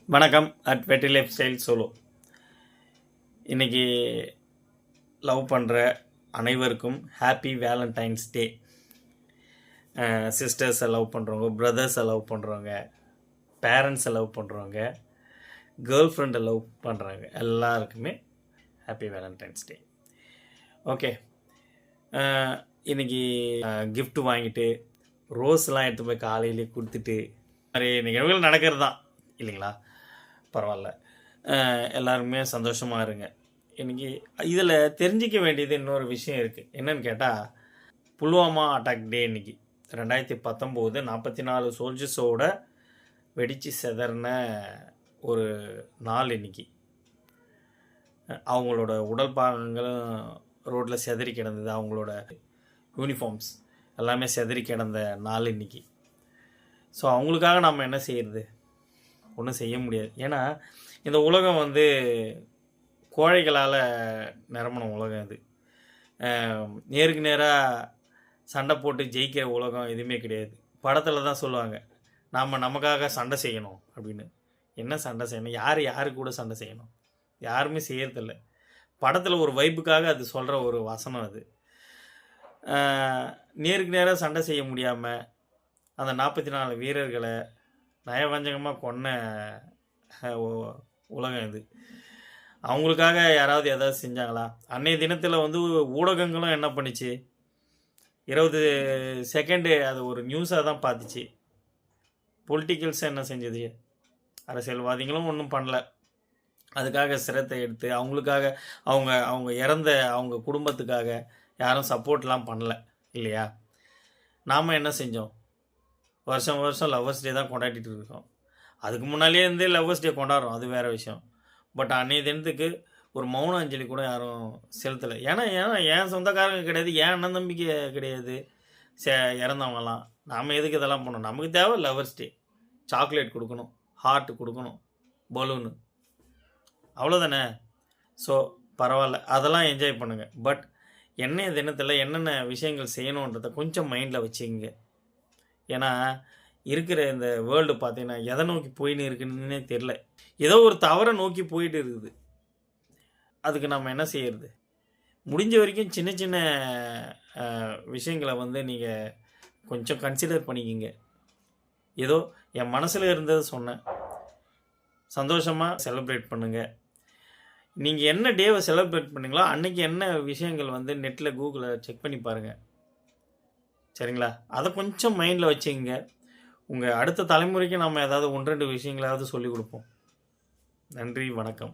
வணக்கம் அட் வெற்றி life style solo. இன்றைக்கி லவ் பண்ணுற அனைவருக்கும் ஹாப்பி வேலண்டைன்ஸ் டே. சிஸ்டர்ஸை லவ் பண்ணுறவங்க, பிரதர்ஸை லவ் பண்ணுறவங்க, பேரண்ட்ஸை லவ் பண்ணுறவங்க, கேர்ள் ஃப்ரெண்டை லவ் பண்ணுறாங்க, எல்லாருக்குமே ஹாப்பி வேலண்டைன்ஸ் டே. ஓகே, இன்றைக்கி கிஃப்ட் வாங்கிட்டு ரோஸ்லாம் எடுத்து போய் காலையிலே கொடுத்துட்டு நிறைய நிகழ்வுகள் நடக்கிறது தான் இல்லைங்களா? பரவாயில்ல, எல்லாருமே சந்தோஷமாக இருங்க. இன்றைக்கி இதில் தெரிஞ்சிக்க வேண்டியது இன்னொரு விஷயம் இருக்குது. என்னன்னு கேட்டால், புல்வாமா அட்டாக் டே இன்றைக்கி 2019 44 சோல்ஜர்ஸோட வெடித்து செதறின ஒரு நாள் இன்றைக்கி. அவங்களோட உடல் பாகங்களும் ரோட்டில் செதறி கிடந்தது, அவங்களோட யூனிஃபார்ம்ஸ் எல்லாமே செதறி கிடந்த நாள் இன்றைக்கி. ஸோ அவங்களுக்காக நம்ம என்ன செய்கிறது? ஒன்றும் செய்ய முடியாது. ஏன்னா இந்த உலகம் கோழைகளால் நிரம்பின உலகம். இது நேருக்கு நேராக சண்டை போட்டு ஜெயிக்கிற உலகம் எதுவுமே கிடையாது. படத்தில் தான் சொல்லுவாங்க, நாம் நமக்காக சண்டை செய்யணும் அப்படின்னு. என்ன சண்டை செய்யணும்? யார் கூட சண்டை செய்யணும்? யாருமே செய்யறதில்ல. படத்தில் ஒரு வைப்புக்காக அது சொல்கிற ஒரு வசனம் அது. நேருக்கு நேராக சண்டை செய்ய முடியாமல் அந்த 44 வீரர்களை நயவஞ்சகமாக கொன்ன உலகம் இது. அவங்களுக்காக யாராவது எதாவது செஞ்சாங்களா? அன்றைய தினத்தில் ஊடகங்களும் என்ன பண்ணிச்சு, 20 செகண்டு அது ஒரு நியூஸாக தான் பார்த்துச்சு. பொலிட்டிக்கல்ஸ் என்ன செஞ்சது? அரசியல்வாதிகளும் ஒன்றும் பண்ணல. அதுக்காக சிரத்தை எடுத்து அவங்களுக்காக அவங்க இறந்த அவங்க குடும்பத்துக்காக யாரும் சப்போர்ட்லாம் பண்ணல இல்லையா? நாம் என்ன செஞ்சோம்? வருஷம் லவ்வர்ஸ் டே தான் கொண்டாடிட்டு இருக்கோம். அதுக்கு முன்னாலே லவ்வர்ஸ் டே கொண்டாடுறோம், அது வேறு விஷயம். பட் அன்றைய தினத்துக்கு ஒரு மௌன அஞ்சலி கூட யாரும் செலுத்தலை. ஏன்னா என் சொந்தக்காரங்க கிடையாது, என் அண்ணன் தம்பிக்கு கிடையாது இறந்தவங்கலாம். நாம் எதுக்கு இதெல்லாம் பண்ணணும்? நமக்கு தேவை லவ்வர்ஸ் டே. சாக்லேட் கொடுக்கணும், ஹார்ட் கொடுக்கணும், பலூனு, அவ்வளோதானே. ஸோ பரவாயில்ல, அதெல்லாம் என்ஜாய் பண்ணுங்கள். பட் என்னைய தினத்தில் என்னென்ன விஷயங்கள் செய்யணுன்றதை கொஞ்சம் மைண்டில் வச்சுங்க. ஏன்னா இருக்கிற இந்த வேர்ல்டு பார்த்தீங்கன்னா எதை நோக்கி போயின்னு இருக்குன்னே தெரில. ஏதோ ஒரு தவறை நோக்கி போயிட்டு இருக்குது. அதுக்கு நம்ம என்ன செய்யறது? முடிஞ்ச வரைக்கும் சின்ன சின்ன விஷயங்களை நீங்கள் கொஞ்சம் கன்சிடர் பண்ணிக்கிங்க. ஏதோ என் மனசில் இருந்ததை சொன்னேன். சந்தோஷமாக செலிப்ரேட் பண்ணுங்கள். நீங்கள் என்ன டேவை செலிப்ரேட் பண்ணீங்களோ அன்றைக்கி என்ன விஷயங்கள் நெட்டில் கூகுளில் செக் பண்ணி பாருங்கள், சரிங்களா? அதை கொஞ்சம் மைண்டில் வச்சுங்க. உங்கள் அடுத்த தலைமுறைக்கு நம்ம ஏதாவது 1-2 விஷயங்களாவது சொல்லிக் கொடுப்போம். நன்றி, வணக்கம்.